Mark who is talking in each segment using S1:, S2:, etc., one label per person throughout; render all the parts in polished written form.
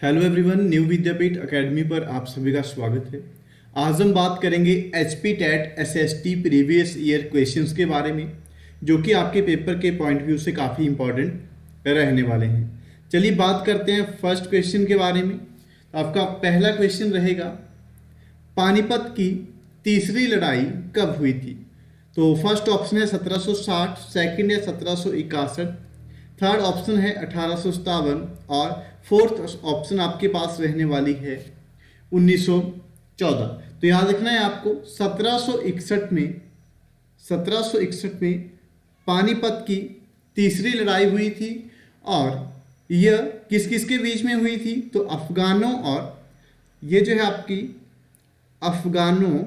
S1: Hello everyone, new विद्यापीठ academy पर आप सभी का स्वागत है। आज हम बात करेंगे HP TET SST previous year questions के बारे में, जो कि आपके पेपर के पॉइंट व्यू से काफ़ी इंपॉर्टेंट रहने वाले हैं। चलिए बात करते हैं फर्स्ट क्वेश्चन के बारे में। आपका पहला क्वेश्चन रहेगा, पानीपत की तीसरी लड़ाई कब हुई थी? तो फर्स्ट ऑप्शन है 1760, सेकंड है 1761, थर्ड ऑप्शन है 1857 और फोर्थ ऑप्शन आपके पास रहने वाली है 1914। तो याद रखना है आपको 1761 में पानीपत की तीसरी लड़ाई हुई थी और यह किस किस के बीच में हुई थी? तो अफगानों और ये जो है आपकी अफगानों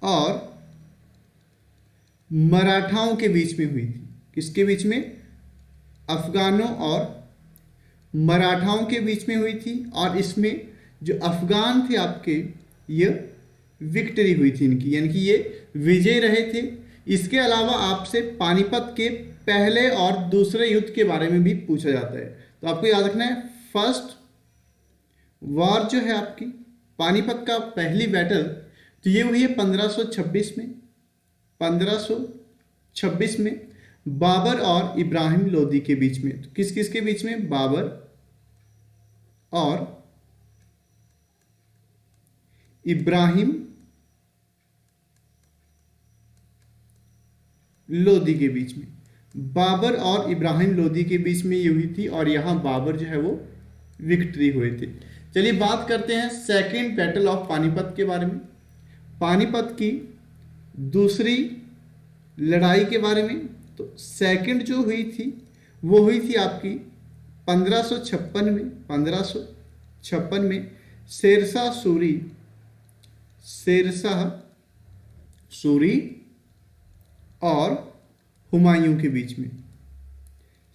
S1: और मराठाओं के बीच में हुई थी। किसके बीच में? अफगानों और मराठाओं के बीच में हुई थी। और इसमें जो अफगान थे आपके, ये विक्ट्री हुई थी इनकी, यानी कि ये विजय रहे थे। इसके अलावा आपसे पानीपत के पहले और दूसरे युद्ध के बारे में भी पूछा जाता है। तो आपको याद रखना है, फर्स्ट वॉर जो है आपकी पानीपत का पहली बैटल, तो ये हुई है 1526 में बाबर और इब्राहिम लोदी के बीच में। तो किस किस के बीच में? बाबर और इब्राहिम लोदी के बीच में। बाबर और इब्राहिम लोदी के बीच में ये हुई थी और यहां बाबर जो है वो विक्ट्री हुए थे। चलिए बात करते हैं सेकेंड बैटल ऑफ पानीपत के बारे में, पानीपत की दूसरी लड़ाई के बारे में। तो सेकंड जो हुई थी वो हुई थी आपकी 1556 में शेरशाह सूरी और हुमायूं के बीच में।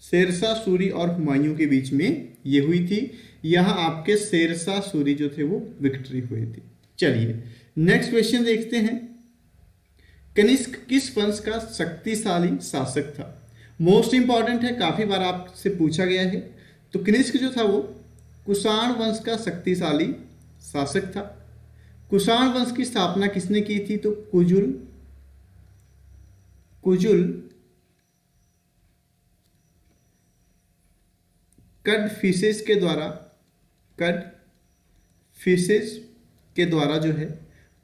S1: शेरशाह सूरी और हुमायूं के बीच में ये हुई थी। यहां आपके शेरशाह सूरी जो थे वो विक्ट्री हुए थे। चलिए नेक्स्ट क्वेश्चन देखते हैं। कनिष्क किस वंश का शक्तिशाली शासक था? मोस्ट इंपॉर्टेंट है, काफी बार आपसे पूछा गया है। तो कनिष्क जो था वो कुषाण वंश का शक्तिशाली शासक था। कुषाण वंश की स्थापना किसने की थी? तो कुजुल कडफिसेस के द्वारा जो है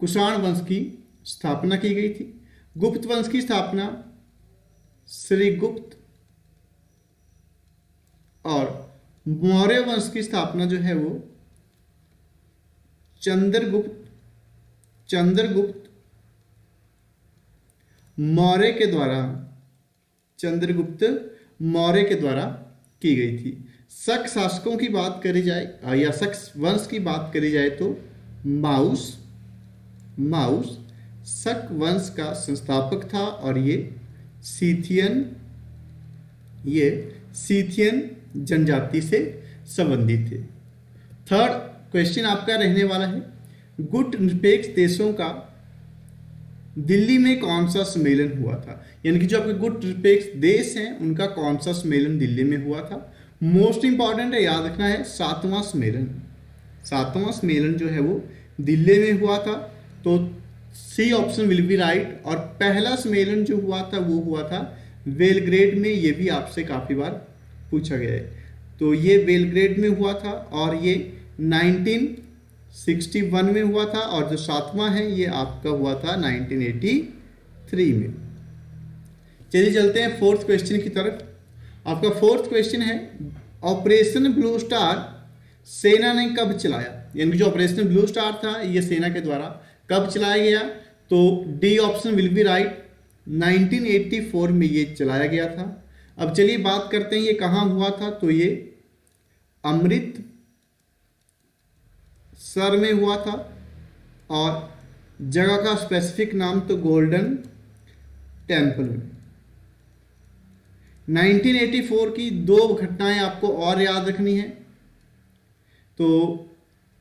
S1: कुषाण वंश की स्थापना की गई थी। गुप्त वंश की स्थापना श्रीगुप्त और मौर्य वंश की स्थापना जो है वो चंद्रगुप्त मौर्य के द्वारा की गई थी। शक शासकों की बात करी जाए या शक वंश की बात करी जाए तो माउस शक वंश का संस्थापक था और ये सीथियन जनजाति से संबंधित थे। थर्ड क्वेश्चन आपका रहने वाला है, गुट निरपेक्ष देशों का दिल्ली में कौन सा सम्मेलन हुआ था? यानी कि जो आपके गुट निरपेक्ष देश हैं उनका कौन सा सम्मेलन दिल्ली में हुआ था? मोस्ट इंपॉर्टेंट है, याद रखना है, सातवां सम्मेलन जो है वो दिल्ली में हुआ था। तो C option will be right. और पहला सम्मेलन जो हुआ था वो हुआ था बेलग्रेड में। ये भी आपसे काफी बार पूछा गया है। तो ये बेलग्रेड में हुआ था और ये 1961 में हुआ था। और जो सातवां है ये आपका हुआ था 1983 में। चलिए चलते हैं फोर्थ क्वेश्चन की तरफ। आपका फोर्थ क्वेश्चन है, ऑपरेशन ब्लू स्टार सेना ने कब चलाया? यानी जो ऑपरेशन ब्लू स्टार था ये सेना के द्वारा कब चलाया गया? तो D option will be right. 1984 में ये चलाया गया था। अब चलिए बात करते हैं ये कहाँ हुआ था। तो ये अमृतसर में हुआ था और जगह का स्पेसिफिक नाम तो गोल्डन टेम्पल में। 1984 की दो घटनाएं आपको और याद रखनी है। तो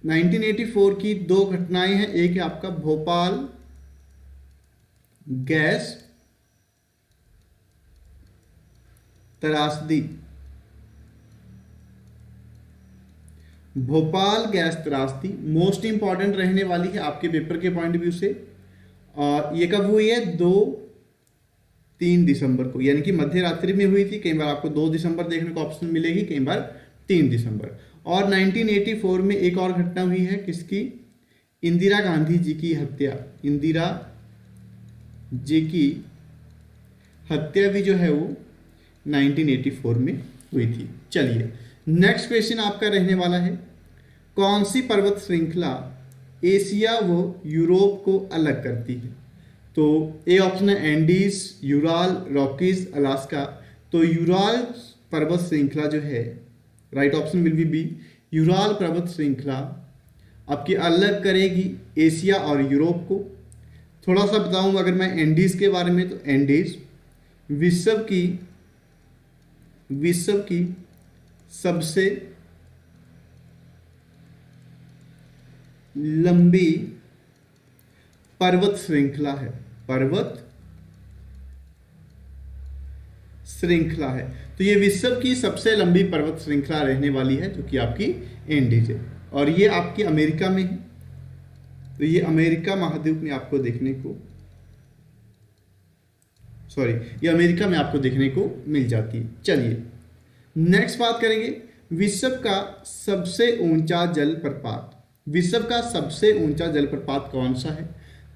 S1: 1984 की दो घटनाएं हैं। एक है आपका भोपाल गैस त्रासदी, भोपाल गैस त्रासदी मोस्ट इंपॉर्टेंट रहने वाली है आपके पेपर के पॉइंट ऑफ व्यू से। और ये कब हुई है? 2-3 दिसंबर को, यानी कि मध्य रात्रि में हुई थी। कई बार आपको 2 दिसंबर देखने को ऑप्शन मिलेगी, कई बार 3 दिसंबर। और 1984 में एक और घटना हुई है, किसकी? इंदिरा गांधी जी की हत्या। इंदिरा जी की हत्या भी जो है वो 1984 में हुई थी। चलिए नेक्स्ट क्वेश्चन आपका रहने वाला है, कौन सी पर्वत श्रृंखला एशिया व यूरोप को अलग करती है? तो ए ऑप्शन है एंडीज, यूराल, रॉकीज, अलास्का। तो यूराल पर्वत श्रृंखला जो है, right option will be B. Ural पर्वत श्रृंखला आपकी अलग करेगी एशिया और यूरोप को। थोड़ा सा बताऊं अगर मैं एंडीज के बारे में, तो एंडीज विश्व की सबसे लंबी पर्वत श्रृंखला है। पर्वत श्रृंखला है, तो ये विश्व की सबसे लंबी पर्वत श्रृंखला रहने वाली है, जो कि आपकी एंडीज है। और ये आपकी अमेरिका में है, तो ये अमेरिका महाद्वीप में आपको देखने को, ये अमेरिका में आपको देखने को मिल जाती है। चलिए नेक्स्ट बात करेंगे, विश्व का सबसे ऊंचा जलप्रपात। विश्व का सबसे ऊंचा जलप्रपात कौन सा है?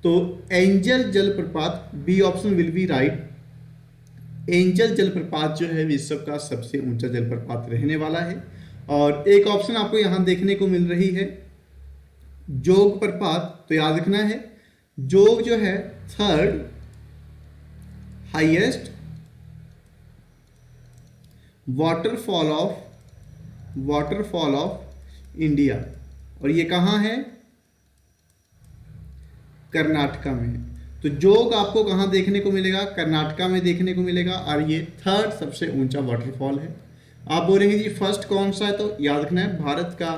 S1: तो एंजल जलप्रपात, B option will be right. Angel जलप्रपात जो है विश्व का सबसे ऊंचा जलप्रपात रहने वाला है। और एक ऑप्शन आपको यहां देखने को मिल रही है जोग प्रपात, तो याद रखना है जोग जो है 3rd highest waterfall of India, और ये कहाँ है? कर्नाटका में है। तो जोग आपको कहाँ देखने को मिलेगा? कर्नाटका में देखने को मिलेगा, और ये 3rd सबसे ऊंचा वाटरफॉल है। आप बोलेंगे जी फर्स्ट कौन सा है? तो याद रखना है भारत का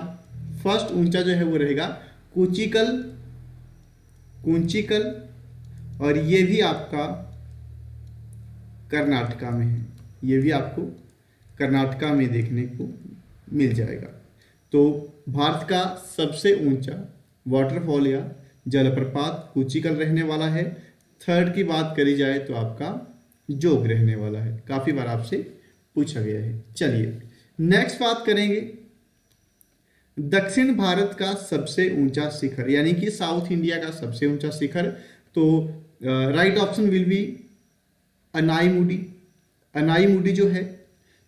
S1: फर्स्ट ऊंचा जो है वो रहेगा कुंचिकल, और ये भी आपका कर्नाटका में है। ये भी आपको कर्नाटका में देखने को मिल जाएगा। तो भारत का सबसे ऊंचा वाटरफॉल या जलप्रपात कुंचिकल रहने वाला है। 3rd की बात करी जाए तो आपका जोग रहने वाला है, काफी बार आपसे पूछा गया है। चलिए नेक्स्ट बात करेंगे, दक्षिण भारत का सबसे ऊंचा शिखर, यानी कि साउथ इंडिया का सबसे ऊंचा शिखर। तो right option will B Anaimudi. Anaimudi जो है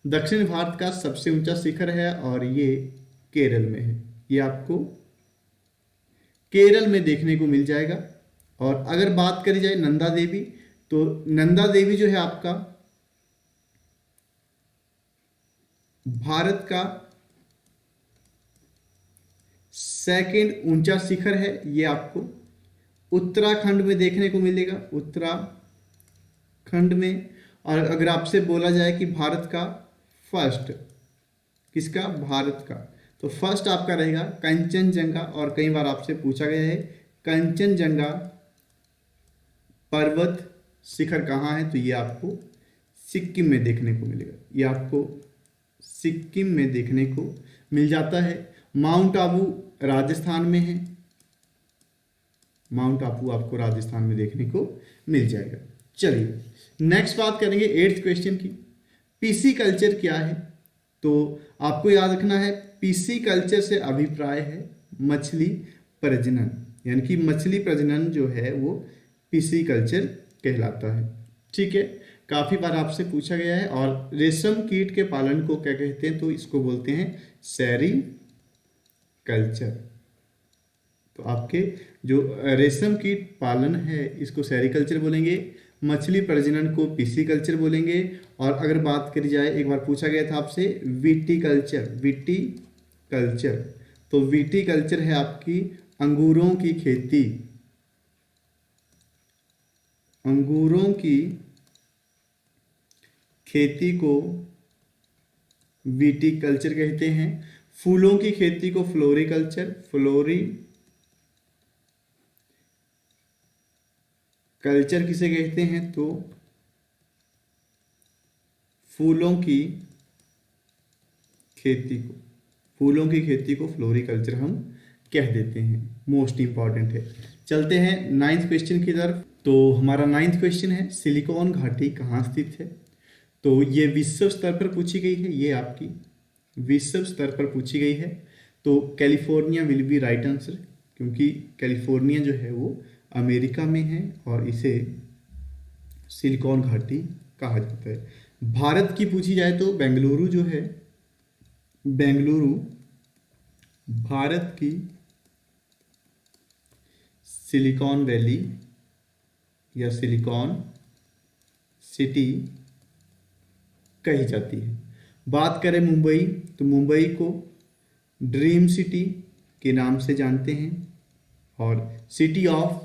S1: दक्षिण भारत का सबसे ऊंचा शिखर है, और ये केरल में है। ये आपको केरल में देखने को मिल जाएगा। और अगर बात करी जाए नंदा देवी, तो नंदा देवी जो है आपका भारत का 2nd ऊंचा शिखर है। ये आपको उत्तराखंड में देखने को मिलेगा, उत्तराखंड में। और अगर आपसे बोला जाए कि भारत का फर्स्ट, किसका? भारत का, तो फर्स्ट आपका रहेगा कंचनजंगा। और कई बार आपसे पूछा गया है कंचनजंगा पर्वत शिखर कहाँ है? तो ये आपको सिक्किम में देखने को मिलेगा। ये आपको सिक्किम में देखने को मिल जाता है। माउंट आबू राजस्थान में है। माउंट आबू आपको राजस्थान में देखने को मिल जाएगा। चलिए नेक्स्ट बात करेंगे 8th क्वेश्चन की, पीसी कल्चर क्या है? तो आपको याद रखना है पीसी कल्चर से अभिप्राय है मछली प्रजनन, यानी कि मछली प्रजनन जो है वो पीसी कल्चर कहलाता है। ठीक है, काफी बार आपसे पूछा गया है। और रेशम कीट के पालन को क्या कहते हैं? तो इसको बोलते हैं सेरीकल्चर। तो आपके जो रेशम कीट पालन है इसको सेरीकल्चर बोलेंगे, मछली प्रजनन को पिसीकल्चर बोलेंगे। और अगर बात करी जाए, एक बार पूछा गया था आपसे विटीकल्चर, तो विटीकल्चर है आपकी अंगूरों की खेती, अंगूरों की खेती को विटीकल्चर कहते हैं। फूलों की खेती को फ्लोरिकल्चर, फ्लोरिकल्चर किसे कहते हैं? तो फूलों की खेती को फूलों की खेती को फ्लोरिकल्चर हम कह देते हैं। मोस्ट इंपॉर्टेंट है। चलते हैं 9th क्वेश्चन की तरफ। तो हमारा 9th क्वेश्चन है, सिलिकॉन घाटी कहाँ स्थित है? तो ये विश्व स्तर पर पूछी गई है, ये आपकी विश्व स्तर पर पूछी गई है। तो California will be right answer, क्योंकि कैलिफोर्निया जो है वो अमेरिका में है और इसे सिलिकॉन घाटी कहा जाता है। भारत की पूछी जाए तो बेंगलुरु जो है, बेंगलुरु भारत की सिलिकॉन वैली या सिलिकॉन सिटी कही जाती है। बात करें मुंबई, तो मुंबई को ड्रीम सिटी के नाम से जानते हैं और सिटी ऑफ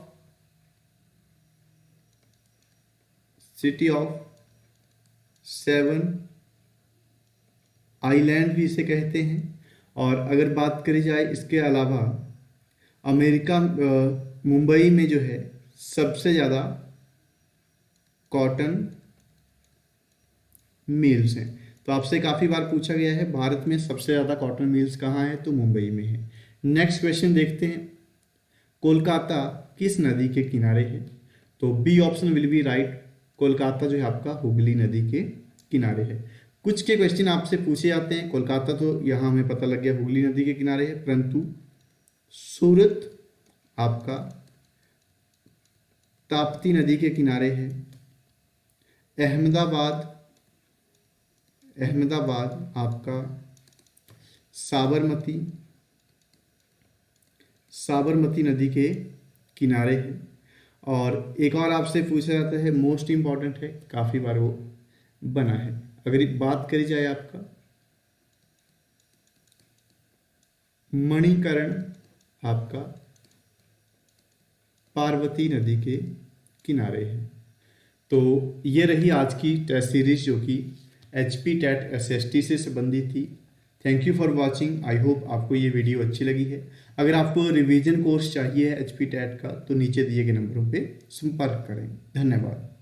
S1: सेवन आइलैंड भी इसे कहते हैं। और अगर बात करी जाए इसके अलावा अमेरिका मुंबई में जो है सबसे ज़्यादा कॉटन मिल्स हैं। तो आपसे काफ़ी बार पूछा गया है भारत में सबसे ज़्यादा कॉटन मिल्स कहाँ है, तो मुंबई में है। नेक्स्ट क्वेश्चन देखते हैं, कोलकाता किस नदी के किनारे है? तो B option will be right, Kolkata जो है आपका हुगली नदी के किनारे है। कुछ के क्वेश्चन आपसे पूछे जाते हैं, कोलकाता तो यहाँ हमें पता लग गया हुगली नदी के किनारे है, परंतु सूरत आपका ताप्ती नदी के किनारे है। अहमदाबाद आपका साबरमती नदी के किनारे है। और एक और आपसे पूछा जाता है, मोस्ट इम्पॉर्टेंट है, काफ़ी बार वो बना है। अगर बात करी जाए आपका मणिकरण आपका पार्वती नदी के किनारे है। तो ये रही आज की टेस्ट सीरीज जो कि HP टेट SST से संबंधित थी। Thank you for watching. I hope आपको ये वीडियो अच्छी लगी है। अगर आपको रिवीजन कोर्स चाहिए है HP टेट का तो नीचे दिए गए नंबरों पे संपर्क करें। धन्यवाद।